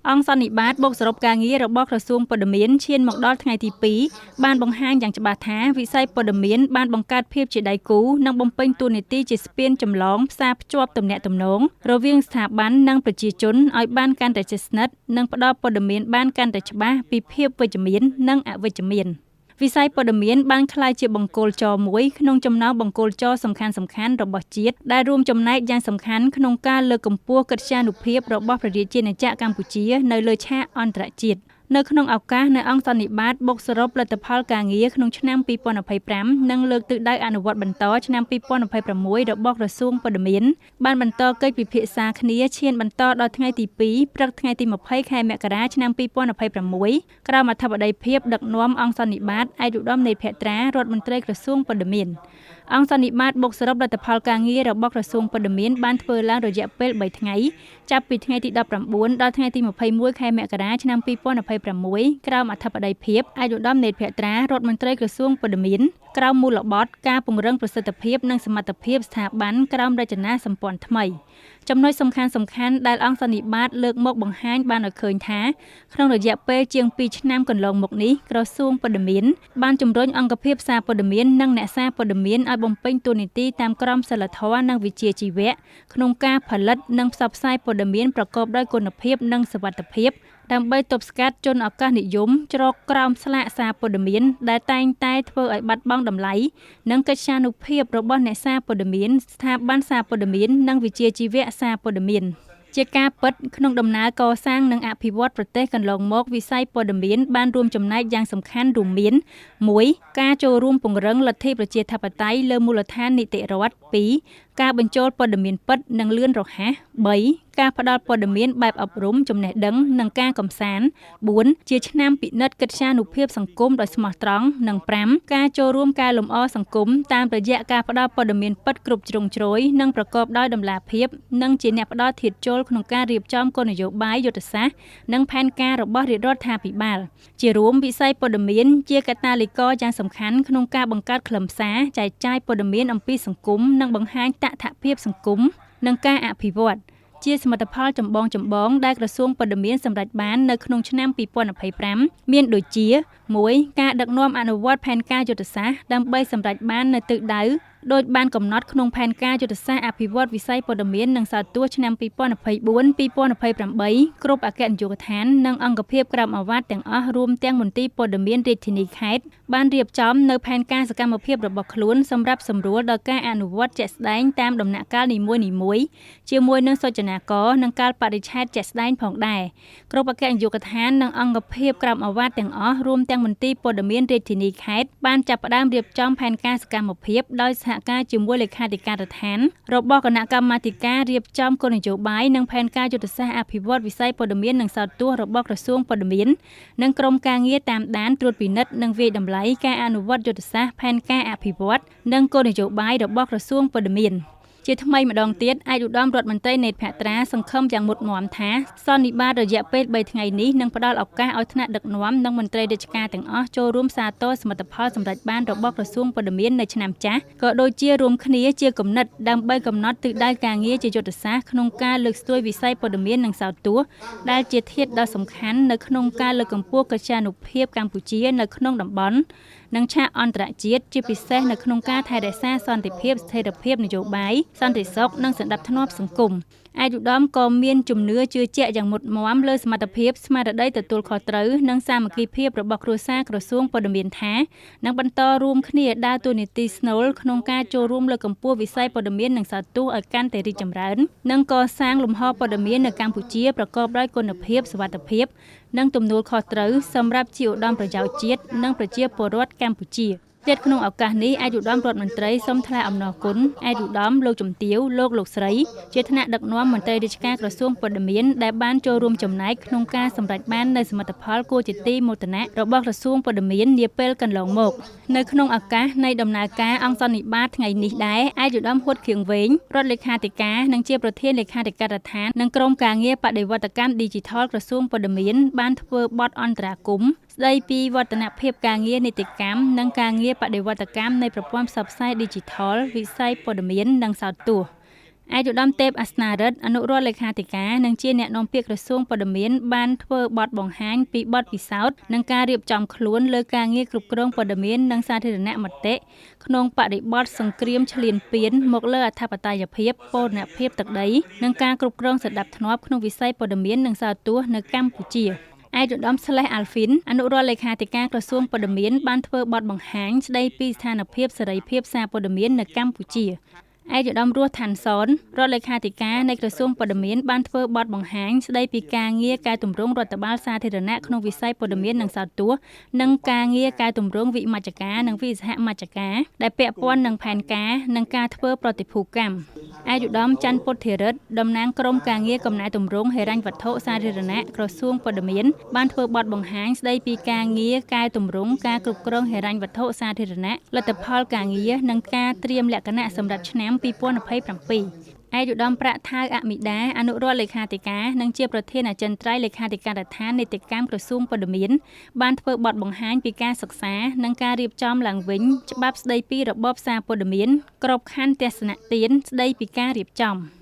អង្គសន្និបាតបូកសរុបការងាររបស់ក្រសួងព័ត៌មានឈានមកដល់ថ្ងៃទី2បានបង្ហាញយ៉ាងច្បាស់ថាវិស័យព័ត៌មានបានបង្កើតភាពជាដៃគូនិងបំពេញតួនាទីជាស្ពានចម្លងផ្សារភ្ជាប់ទំនាក់ទំនងរវាងស្ថាប័ននិងប្រជាជនឲ្យបានកាន់តែជិតស្និទ្ធនិងផ្ដល់ព័ត៌មានបានកាន់តែច្បាស់ពីភាពវិជ្ជមាននិងអវិជ្ជមានវិស័យព័ត៌មានបានក្លាយជាបង្គោលចរមួយក្នុងចំណោមបង្គោលចរសំខាន់ៗរបស់ជាតិដែលរួមចំណែកយ៉ាងសំខាន់ក្នុងការលើកកម្ពស់កិត្យានុភាពរបស់ប្រជាជាតិកម្ពុជានៅលើឆាកអន្តរជាតិនៅក្នុងឱកាសនៃអង្គសន្និបាតបូកសរុបលទ្ធផលការងារក្នុងឆ្នាំ2025និងលើកទិសដៅអនុវត្តបន្តឆ្នាំ2026របស់ក្រសួងព័ត៌មានបានបន្តកិច្ចពិភាក្សាគ្នាឈានបន្តដល់ថ្ងៃទី2ព្រឹកថ្ងៃទី20ខែមករាឆ្នាំ2026ក្រោមអធិបតីភាពដឹកនាំអង្គសន្និបាតឯកឧត្តមនេតភក្ត្រារដ្ឋមន្ត្រីក្រសួងព័ត៌មានអង្គសន្និបាតបូកសរុបលទ្ធផលការងាររបស់ក្រសួងព័ត៌មានបានធ្វើឡើងរយៈពេល3ថ្ងៃចាប់ពីថ្ងៃទី19ដល់ថ្ងៃទី21ខែមករាឆ្នាំ2026ក្រោមអធិបតីភាពឯកឧត្តមនេតភក្ត្រារដ្ឋមន្ត្រីក្រសួងព័ត៌មានក្រោមមូលបត្រការពង្រឹងប្រសិទ្ធភាពនិងសមត្ថភាពស្ថាប័នក្រោមរចនាសម្ព័ន្ធថ្មីចំណុចសំខាន់ៗដែលអង្គសន្និបាតលើកមកបង្ហាញបានឲ្យឃើញថាក្នុងរយៈពេលជាង2ឆ្នាំកន្លងមកនេះក្រសួងព័ត៌មានបានជំរុញអង្គភាពសារព័ត៌មាននិងអ្នកសារព័ត៌មានឲ្យបំពេញតួនាទីតាមក្រមសីលធម៌និងវិជ្ជាជីវៈក្នុងការផលិតនិងផ្សព្វផ្សាយព័ត៌មានប្រកបដោយគុណភាពនិងសុវត្ថិភាពដើម្បីទប់ស្កាត់ជនឱកាសនិយមជ្រកក្រោមស្លាកសារព័ត៌មានដែលតែងតែធ្វើឲ្យបាត់បង់តម្លៃនិងកិត្យានុភាពរបស់អ្នកសារព័ត៌មានស្ថាប័នសារព័ត៌មាននិងវិជ្ជាជីវៈសារព័ត៌មានជាការពិតក្នុងដំណើរកសាងនិងអភិវឌ្ឍប្រទេសកន្លងមកវិស័យព័ត៌មានបានរួមចំណែកយ៉ាងសំខាន់រួមមាន 1. ការចូលរួមពង្រឹងលទ្ធិប្រជាធិបតេយ្យលើមូលដ្ឋាននីតិរដ្ឋ 2. ការបញ្ចូលព័ត៌មានពិតនិងលឿនរហ័ស 3. ការផ្តល់ព័ត៌មានបែបអប់រំចំណេះដឹងនិងការកម្សាន្ត 4. ជាឆ្នាំពិនិត្យកិត្យានុភាពសង្គមដោយស្មោះត្រង់និង 5. ការចូលរួមកែលម្អសង្គមតាមរយៈការផ្តល់ព័ត៌មានពិតគ្រប់ជ្រុងជ្រោយនិងប្រកបដោយតម្លាភាពនិងជាអ្នកផ្តល់ធាតុចូលក្នុងការរៀបចំគោលនយោបាយយុទ្ធសាស្ត្រនិងផែនការរបស់រាជរដ្ឋាភិបាលជារួមវិស័យព័ត៌មានជាកាតាលីករយ៉ាងសំខាន់ក្នុងការបង្កើតខ្លឹមសារចែកចាយព័ត៌មានអំពីសង្គមនិងបង្ហាញតថភាពសង្គមនិងការអភិវឌ្ឍជាសមិទ្ធផលចម្បងដែលក្រសួងព័ត៌មានសម្រេចបាននៅក្នុងឆ្នាំ2025មានដូចជា 1. ការដឹកនាំអនុវត្តផែនការយុទ្ធសាស្ត្រដើម្បីសម្រេចបាននូវទិសដៅដោយបានកំណត់ក្នុងផែនការយុទ្ធសាស្ត្រអភិវឌ្ឍវិស័យព័ត៌មាននិងសារទូតឆ្នាំ2024-2028គ្រប់អគ្គនាយកដ្ឋាននិងអង្គភាពក្រមអាវ៉ាត់ទាំងអស់រួមទាំងមន្ទីរព័ត៌មានរាជធានីខេត្តបានរៀបចំនៅផែនការសកម្មភាពរបស់ខ្លួនសម្រាប់សម្រួលដល់ការអនុវត្តជាក់ស្ដែងតាមដំណាក់កាលនីមួយៗជាមួយនឹងសុចនាករនិងកាលបរិច្ឆេទជាក់ស្ដែងផងដែរគ្រប់អគ្គនាយកដ្ឋាននិងអង្គភាពក្រមអាវ៉ាត់ទាំងអស់រួមទាំងមន្ទីរព័ត៌មានរាជធានីខេត្តបានចាប់ផ្ដើមរៀបចំផែនការសកម្មភាពដោយសហការជាមួយលេខាធិការដ្ឋានរបស់គណៈកម្មាធិការរៀបចំគោលនយោបាយនិងផែនការយុទ្ធសាស្ត្រអភិវឌ្ឍវិស័យព័ត៌មាននិងសោតទស្សន៍របស់ក្រសួងព័ត៌មាននិងក្រុមការងារតាមដានត្រួតពិនិត្យនិងវាយតម្លៃការអនុវត្តយុទ្ធសាស្ត្រផែនការអភិវឌ្ឍនិងគោលនយោបាយរបស់ក្រសួងព័ត៌មានជាថ្មីម្ដងទៀតឯកឧត្តមរដ្ឋមន្ត្រីនេតភក្ត្រាសង្ឃឹមយ៉ាងមុតមាំថាសន្និបាតរយៈពេល3ថ្ងៃនេះនឹងផ្ដល់ឱកាសឲ្យថ្នាក់ដឹកនាំនិងមន្ត្រីរាជការទាំងអស់ចូលរួមសាទរសមិទ្ធផលសម្រេចបានរបស់ក្រសួងព័ត៌មាននៅឆ្នាំចាស់ក៏ដូចជារួមគ្នាជាគំនិតដើម្បីកំណត់ទិសដៅការងារជាយុទ្ធសាស្ត្រក្នុងការលើកស្ទួយវិស័យព័ត៌មាននិងសោតទស្សន៍ដែលជាធាតុដ៏សំខាន់នៅក្នុងការលើកកម្ពស់កិត្យានុភាពកម្ពុជានៅក្នុងតំបន់និងឆាកអន្តរជាតិជាពិសេសនៅក្នុងការថែរក្សាសន្តិភាពស្ថិរភាពនយោបាយសន្តិសុខនិងសណ្ដាប់ធ្នាប់សង្គមឯកឧត្តមក៏មានជំនឿជឿជាក់យ៉ាងមុតមាំលើសមត្ថភាពស្មារតីទទួលខុសត្រូវនិងសាមគ្គីភាពរបស់គ្រួសារក្រសួងព័ត៌មានថានឹងបន្តរួមគ្នាដើរតួនាទីស្នូលក្នុងការចូលរួមលើកកម្ពស់វិស័យព័ត៌មាននិងសោតទស្សន៍ឲ្យកាន់តែរីកចម្រើននិងកសាងលំហព័ត៌មាននៅកម្ពុជាប្រកបដោយគុណភាពសុវត្ថិភាពនិងទំនួលខុសត្រូវសម្រាប់ជាឧត្តមប្រយោជន៍ជាតិនិងប្រជាពលរដ្ឋកម្ពុជាទៀតក្នុងឱកាសនេះឯកឧត្តមរដ្ឋមន្ត្រីសូមថ្លែងអំណរគុណឯកឧត្តមលោកជំទាវលោកស្រីជាថ្នាក់ដឹកនាំមន្ត្រីរាជការក្រសួងព័ត៌មានដែលបានចូលរួមចំណែកក្នុងការសម្រេចបាននូវសមិទ្ធផលគួរជាទីមោទនៈរបស់ក្រសួងព័ត៌មាននាពេលកន្លងមកនៅក្នុងឱកាសនៃដំណើរការអង្គសន្និបាតថ្ងៃនេះដែរឯកឧត្តមហួតខៀងវែងរដ្ឋលេខាធិការនិងជាប្រធានលេខាធិការដ្ឋាននិងក្រុមការងារបដិវត្តកម្ម Digital ក្រសួងព័ត៌មានបានធ្វើបទអន្តរាគមន៍ស្ដីពីវឌ្ឍនភាពការងារនីតិកម្មនិងការងារបដិវត្តកម្មនៃប្រព័ន្ធផ្សព្វផ្សាយ Digital វិស័យព័ត៌មាននិងសោតទស្សន៍ ឯកឧត្តមទេពអាសនារិទ្ធអនុរដ្ឋលេខាធិការនិងជាអ្នកនាំពាក្យក្រសួងព័ត៌មានបានធ្វើបទបង្ហាញពីបទពិសោធន៍និងការរៀបចំខ្លួនលើការងារគ្រប់គ្រងព័ត៌មាននិងសាធារណមតិក្នុងបរិបទសង្គ្រាមឈ្លានពានមកលើអធិបតេយ្យភាពបូរណភាពទឹកដីនិងការគ្រប់គ្រងសណ្ដាប់ធ្នាប់ក្នុងវិស័យព័ត៌មាននិងសារទូតនៅកម្ពុជាឯកឧត្តមស្លេះអាល់ហ្វីនអនុរដ្ឋលេខាធិការក្រសួងព័ត៌មានបានធ្វើបទបង្ហាញស្ដីពីស្ថានភាពសេរីភាពសារព័ត៌មាននៅកម្ពុជាឯកឧត្តមរស់ថាន់សនរដ្ឋលេខាធិការនៃក្រសួងព័ត៌មានបានធ្វើបទបង្ហាញស្ដីពីការងារកែតម្រង់រដ្ឋបាលសាធារណៈក្នុងវិស័យព័ត៌មាននិងសារទូតនិងការងារកែតម្រង់វិមជ្ឈការនិងវិសហមជ្ឈការដែលពាក់ព័ន្ធនឹងផែនការនិងការធ្វើប្រតិភូកម្មឯកឧត្តមច័ន្ទពុទ្ធិរិទ្ធតំណាងក្រុមការងារកំណែតម្រង់ហិរញ្ញវត្ថុសាធារណៈក្រសួងព័ត៌មានបានធ្វើបទបង្ហាញស្ដីពីការងារកែតម្រង់ការគ្រប់គ្រងហិរញ្ញវត្ថុសាធារណៈលទ្ធផលការងារនិងការត្រៀមលក្ខណៈសម្រាប់ឆ្នាំ2027ឯកឧត្តមប្រាក់ថៅអមិតាអនុរដ្ឋលេខាធិការនិងជាប្រធានអចិន្ត្រៃយ៍លេខាធិការដ្ឋាននីតិកម្មក្រសួងព័ត៌មានបានធ្វើបទបង្ហាញពីការសិក្សានិងការរៀបចំឡើងវិញច្បាប់ស្ដីពីរបបសារព័ត៌មានក្របខ័ណ្ឌទស្សនៈទានស្ដីពីការរៀបចំ